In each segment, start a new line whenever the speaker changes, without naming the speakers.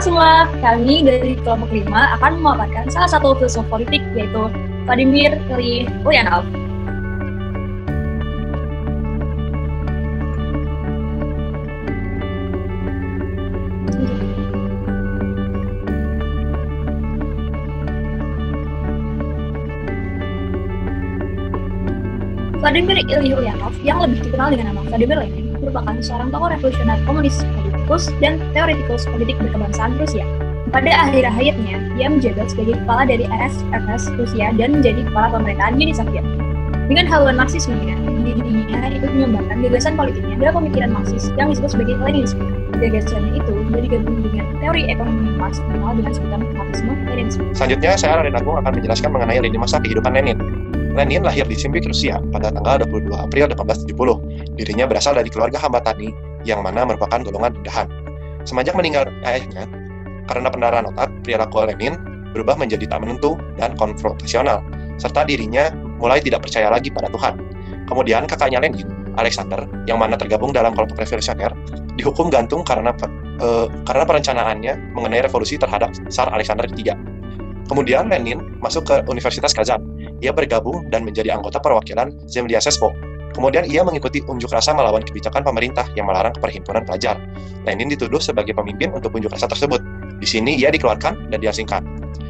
Halo semua, kami dari kelompok 5 akan memaparkan salah satu filsuf politik, yaitu Vladimir Ilyich Ulyanov. Vladimir Ilyich Ulyanov, yang lebih dikenal dengan nama Vladimir Lenin, merupakan seorang tokoh revolusioner komunis, politikus, dan teoretikus politik berkebangsaan Rusia. Pada akhir hayatnya, dia menjabat sebagai kepala dari RSFS Rusia dan menjadi kepala pemerintahan Uni Soviet. Dengan haluan Marxismenya, dirinya ikut mengembangkan gagasan politiknya dalam pemikiran Marxis yang disebut sebagai Leninisme. Gagasannya itu juga digabung dengan teori ekonomi Marx dikenal dengan sebutan Marxisme-Leninisme.
Selanjutnya, saya Raden Agung akan menjelaskan mengenai lini masa kehidupan Lenin. Lenin lahir di Simbik, Rusia pada tanggal 22 April 1870. Dirinya berasal dari keluarga hamba tani yang mana merupakan golongan rendahan. Semenjak meninggal ayahnya, karena pendarahan otak, perilaku Lenin berubah menjadi tak menentu dan konfrontasional, serta dirinya mulai tidak percaya lagi pada Tuhan. Kemudian kakaknya Lenin, Alexander, yang mana tergabung dalam kelompok revolusioner, dihukum gantung karena perencanaannya mengenai revolusi terhadap Tsar Alexander III. Kemudian Lenin masuk ke Universitas Kazan. Ia bergabung dan menjadi anggota perwakilan Zemlya Sesvo. Kemudian ia mengikuti unjuk rasa melawan kebijakan pemerintah yang melarang perhimpunan pelajar. Lenin dituduh sebagai pemimpin untuk unjuk rasa tersebut. Di sini ia dikeluarkan dan diasingkan.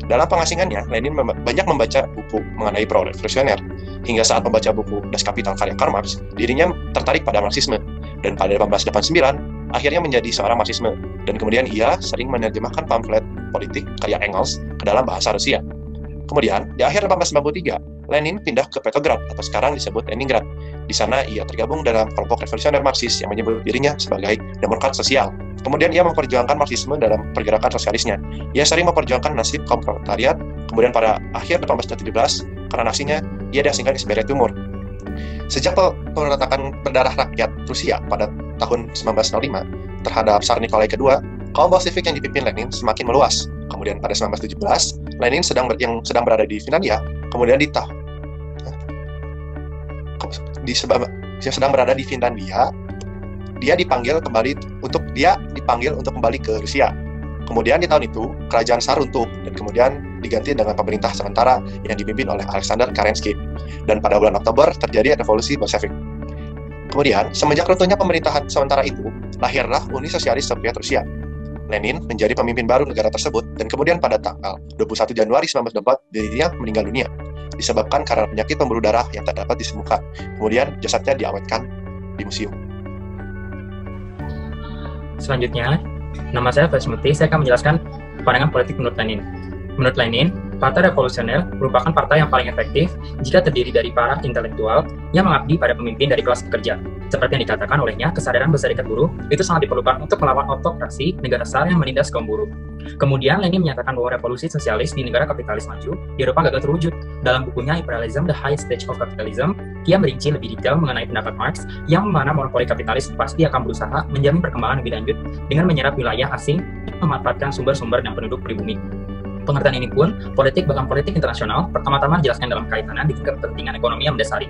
Dalam pengasingannya, Lenin banyak membaca buku mengenai pro-revolusioner. Hingga saat membaca buku Das Kapital karya Karl Marx, dirinya tertarik pada Marxisme. Dan pada 1889, akhirnya menjadi seorang Marxisme. Dan kemudian ia sering menerjemahkan pamflet politik karya Engels ke dalam bahasa Rusia. Kemudian, di akhir 1893, Lenin pindah ke Petrograd atau sekarang disebut Leningrad. Di sana ia tergabung dalam kelompok revolusioner Marxis yang menyebut dirinya sebagai demokrat sosial. Kemudian ia memperjuangkan Marxisme dalam pergerakan sosialisnya. Ia sering memperjuangkan nasib kaum proletariat. Kemudian pada akhir 1817, karena nasibnya, ia diasingkan di Siberia Timur. Sejak pemberontakan berdarah rakyat Rusia pada tahun 1905 terhadap Tsar Nikolai II, kaum Bolshevik yang dipimpin Lenin semakin meluas. Kemudian pada 1917, Lenin sedang berada di Finlandia. Kemudian sedang berada di Finlandia, dia dipanggil untuk kembali ke Rusia. Kemudian di tahun itu, kerajaan Tsar runtuh dan kemudian diganti dengan pemerintah sementara yang dipimpin oleh Alexander Kerensky. Dan pada bulan Oktober terjadi revolusi Bolshevik. Kemudian, semenjak runtuhnya pemerintahan sementara itu, lahirlah Uni Sosialis Soviet Rusia. Lenin menjadi pemimpin baru negara tersebut dan kemudian pada tanggal 21 Januari 1924 dirinya meninggal dunia disebabkan karena penyakit pembuluh darah yang tak dapat disembuhkan. Kemudian jasadnya diawetkan di museum.
Selanjutnya, nama saya Faiz Muti. Saya akan menjelaskan pandangan politik menurut Lenin. Menurut Lenin, Partai Revolusioner merupakan partai yang paling efektif jika terdiri dari para intelektual yang mengabdi pada pemimpin dari kelas pekerja. Seperti yang dikatakan olehnya, kesadaran berserikat buruh itu sangat diperlukan untuk melawan autokrasi negara Tsar yang menindas kaum buruh. Kemudian, Lenin menyatakan bahwa revolusi sosialis di negara kapitalis maju di Eropa gagal terwujud. Dalam bukunya Imperialism, The Highest Stage of Capitalism, ia merinci lebih detail mengenai pendapat Marx yang mana monopoli kapitalis pasti akan berusaha menjamin perkembangan lebih lanjut dengan menyerap wilayah asing dan memanfaatkan sumber-sumber dan penduduk pribumi. Pengertian ini pun, politik bahkan politik internasional, pertama-tama dijelaskan dalam kaitannya dengan kepentingan ekonomi yang mendasari.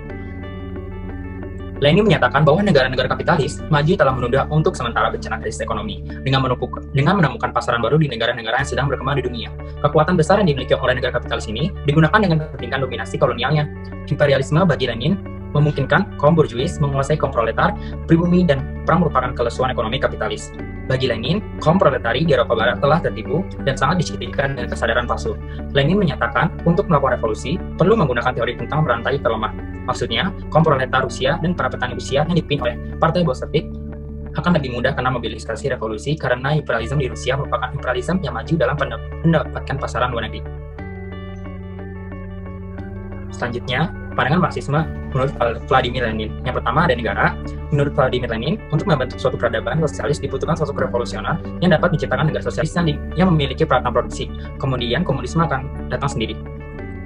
Lenin menyatakan bahwa negara-negara kapitalis maju telah menunda untuk sementara bencana krisis ekonomi dengan menemukan pasaran baru di negara-negara yang sedang berkembang di dunia. Kekuatan besar yang dimiliki oleh negara kapitalis ini digunakan dengan kepentingan dominasi kolonialnya. Imperialisme bagi Lenin memungkinkan kaum borjuis menguasai kaum proletar, pribumi, dan perang merupakan kelesuan ekonomi kapitalis. Bagi Lenin, kaum proletari di Eropa Barat telah tertipu dan sangat disibukkan dengan kesadaran palsu. Lenin menyatakan untuk melakukan revolusi perlu menggunakan teori tentang berantai terlemah. Maksudnya, kaum proletar Rusia dan para petani Rusia yang dipimpin oleh Partai Bolshevik akan lebih mudah karena mobilisasi revolusi karena imperialisme di Rusia merupakan imperialisme yang maju dalam mendapatkan pasaran luar negeri. Selanjutnya, pandangan Marxisme menurut Vladimir Lenin. Yang pertama ada negara. Menurut Vladimir Lenin, untuk membentuk suatu peradaban sosialis dibutuhkan sosok revolusioner yang dapat menciptakan negara sosialis yang memiliki peralatan produksi. Kemudian komunisme akan datang sendiri.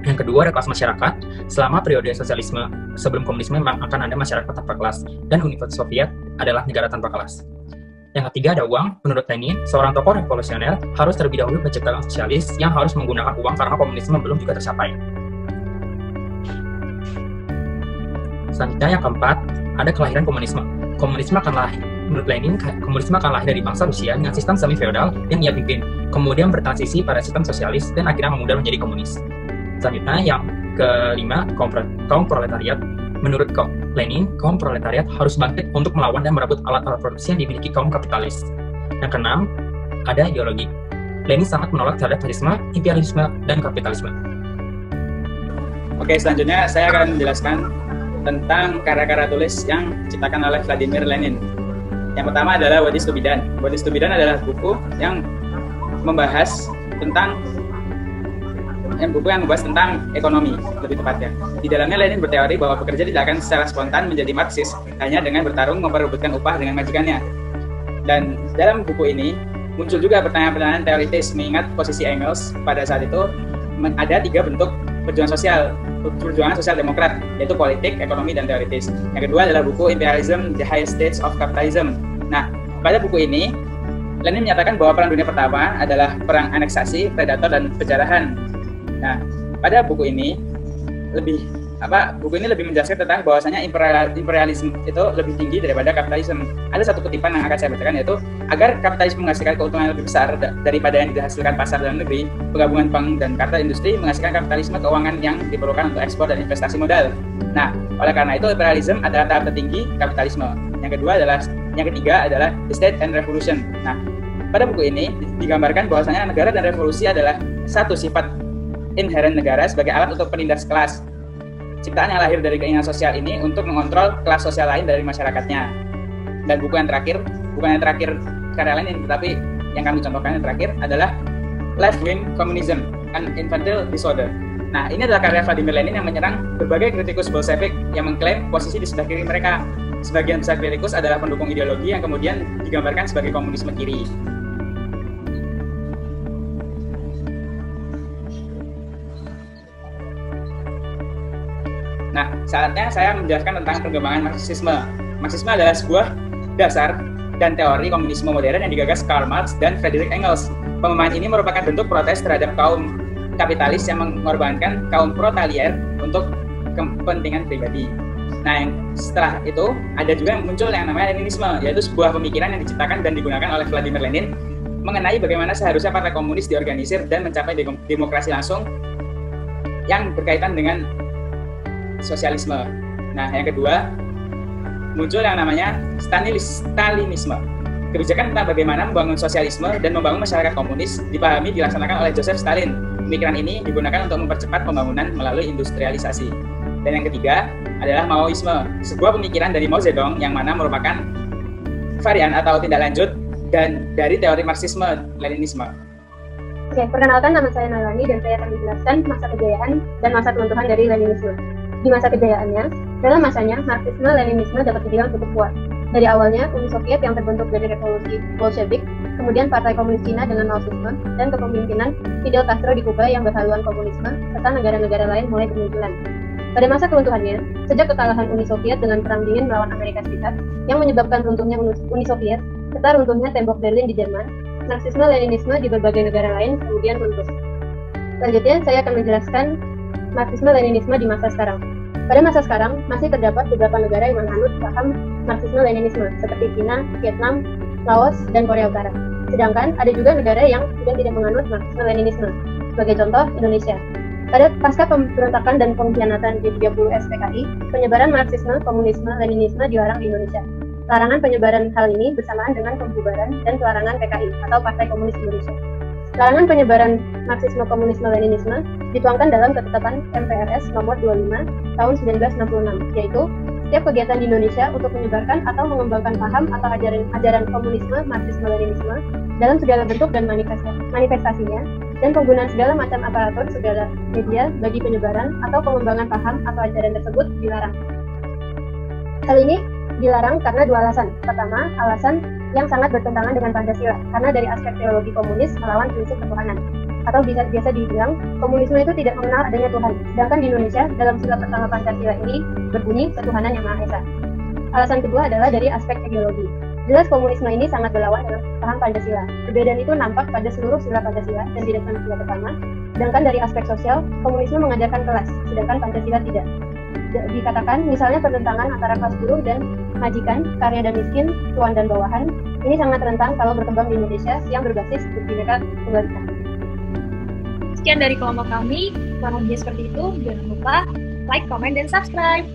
Yang kedua ada kelas masyarakat. Selama periode sosialisme sebelum komunisme memang akan ada masyarakat tanpa kelas dan Uni Soviet adalah negara tanpa kelas. Yang ketiga ada uang. Menurut Lenin, seorang tokoh revolusioner harus terlebih dahulu menciptakan sosialis yang harus menggunakan uang karena komunisme belum juga tercapai. Selanjutnya yang keempat, ada kelahiran komunisme. Komunisme akan menurut Lenin, komunisme akan lahir dari bangsa Rusia dengan sistem semi-feodal yang ia pimpin, kemudian bertransisi pada sistem sosialis dan akhirnya memudar menjadi komunis. Selanjutnya, yang kelima, kaum proletariat. Menurut Lenin, kaum proletariat harus bangkit untuk melawan dan merebut alat-alat produksi yang dimiliki kaum kapitalis. Yang keenam, ada ideologi. Lenin sangat menolak terhadap fasisme, imperialisme, dan kapitalisme.
Oke, selanjutnya saya akan menjelaskan tentang karya-karya tulis yang diciptakan oleh Vladimir Lenin. Yang pertama adalah What is to be done. What is to be done adalah buku yang membahas tentang ekonomi, lebih tepatnya. Di dalamnya Lenin berteori bahwa pekerja tidak akan secara spontan menjadi Marxis hanya dengan bertarung memperebutkan upah dengan majikannya. Dan dalam buku ini muncul juga pertanyaan-pertanyaan teoritis mengingat posisi Engels pada saat itu ada 3 bentuk perjuangan sosial demokrat, yaitu politik, ekonomi, dan teoritis. Yang kedua adalah buku Imperialism, The Highest Stages of Capitalism. Nah, pada buku ini Lenin menyatakan bahwa Perang Dunia Pertama adalah perang aneksasi, predator, dan penjarahan. Nah, pada buku ini lebih menjelaskan tentang bahwasanya imperialisme itu lebih tinggi daripada kapitalisme. Ada satu kutipan yang akan saya bacakan, yaitu agar kapitalisme menghasilkan keuntungan lebih besar daripada yang dihasilkan pasar dalam negeri, penggabungan bank dan kartel industri menghasilkan kapitalisme keuangan yang diperlukan untuk ekspor dan investasi modal. Nah, oleh karena itu imperialisme adalah tahap tertinggi kapitalisme. Yang ketiga adalah the state and revolution. Nah, pada buku ini digambarkan bahwasanya negara dan revolusi adalah satu sifat inheren negara sebagai alat untuk penindas kelas. Ciptaan yang lahir dari keinginan sosial ini untuk mengontrol kelas sosial lain dari masyarakatnya. Dan bukan yang terakhir karya Lenin, tetapi yang kami contohkan yang terakhir adalah Left-Wing Communism, an Infantile Disorder. Nah, ini adalah karya Vladimir Lenin yang menyerang berbagai kritikus Bolshevik yang mengklaim posisi di sebelah kiri mereka. Sebagian besar kritikus adalah pendukung ideologi yang kemudian digambarkan sebagai komunisme kiri. Nah, saatnya saya menjelaskan tentang perkembangan Marxisme. Marxisme adalah sebuah dasar dan teori komunisme modern yang digagas Karl Marx dan Friedrich Engels. Pemahaman ini merupakan bentuk protes terhadap kaum kapitalis yang mengorbankan kaum proletariat untuk kepentingan pribadi. Nah, setelah itu ada juga yang muncul yang namanya Leninisme, yaitu sebuah pemikiran yang diciptakan dan digunakan oleh Vladimir Lenin mengenai bagaimana seharusnya partai komunis diorganisir dan mencapai demokrasi langsung yang berkaitan dengan sosialisme. Nah, yang kedua muncul yang namanya Stalinisme. Kebijakan tentang bagaimana membangun sosialisme dan membangun masyarakat komunis dilaksanakan oleh Joseph Stalin. Pemikiran ini digunakan untuk mempercepat pembangunan melalui industrialisasi. Dan yang ketiga adalah Maoisme, sebuah pemikiran dari Mao Zedong yang mana merupakan varian atau tindak lanjut dan dari teori Marxisme Leninisme.
Oke, perkenalkan, nama saya Nailani dan saya akan menjelaskan masa kejayaan dan masa keruntuhan dari Leninisme. Di masa kejayaannya, dalam masanya, Marxisme-Leninisme dapat dibilang cukup kuat. Dari awalnya, Uni Soviet yang terbentuk dari revolusi Bolshevik, kemudian Partai Komunis Cina dengan Maoisme, dan kepemimpinan Fidel Castro di Kuba yang berhaluan komunisme, serta negara-negara lain mulai bermunculan. Pada masa keruntuhannya, sejak kekalahan Uni Soviet dengan Perang Dingin melawan Amerika Serikat, yang menyebabkan runtuhnya Uni Soviet, serta runtuhnya tembok Berlin di Jerman, Marxisme-Leninisme di berbagai negara lain kemudian runtuh. Selanjutnya, saya akan menjelaskan Marxisme-Leninisme di masa sekarang. Pada masa sekarang, masih terdapat beberapa negara yang menganut paham Marxisme-Leninisme, seperti China, Vietnam, Laos, dan Korea Utara. Sedangkan ada juga negara yang sudah tidak menganut Marxisme-Leninisme, sebagai contoh Indonesia. Pada pasca pemberontakan dan pengkhianatan G30 SPKI, penyebaran Marxisme, Komunisme, Leninisme dilarang di Indonesia. Larangan penyebaran hal ini bersamaan dengan pembubaran dan pelarangan PKI atau Partai Komunis Indonesia. Larangan penyebaran Marxisme, Komunisme, Leninisme dituangkan dalam Ketetapan MPRS nomor 25 tahun 1966, yaitu setiap kegiatan di Indonesia untuk menyebarkan atau mengembangkan paham atau ajaran komunisme, Marxisme, Leninisme dalam segala bentuk dan manifestasinya, dan penggunaan segala macam aparatur segala media bagi penyebaran atau pengembangan paham atau ajaran tersebut dilarang. Hal ini dilarang karena dua alasan. Pertama, alasan yang sangat bertentangan dengan Pancasila, karena dari aspek teologi komunis melawan prinsip ketuhanan. Atau biasa dibilang, komunisme itu tidak mengenal adanya Tuhan. Sedangkan di Indonesia, dalam sila pertama Pancasila ini berbunyi ketuhanan yang Maha Esa. Alasan kedua adalah dari aspek ideologi. Jelas komunisme ini sangat berlawan dengan paham Pancasila. Perbedaan itu nampak pada seluruh sila Pancasila dan tidak pada sila pertama. Sedangkan dari aspek sosial, komunisme mengajarkan kelas, sedangkan Pancasila tidak. Dikatakan misalnya pertentangan antara kelas buruh dan majikan, kaya dan miskin, tuan dan bawahan, ini sangat rentan kalau berkembang di Indonesia yang berbasis Bhinneka Tunggal Ika.
Sekian dari kelompok kami. Kalau dia seperti itu, jangan lupa like, comment, dan subscribe.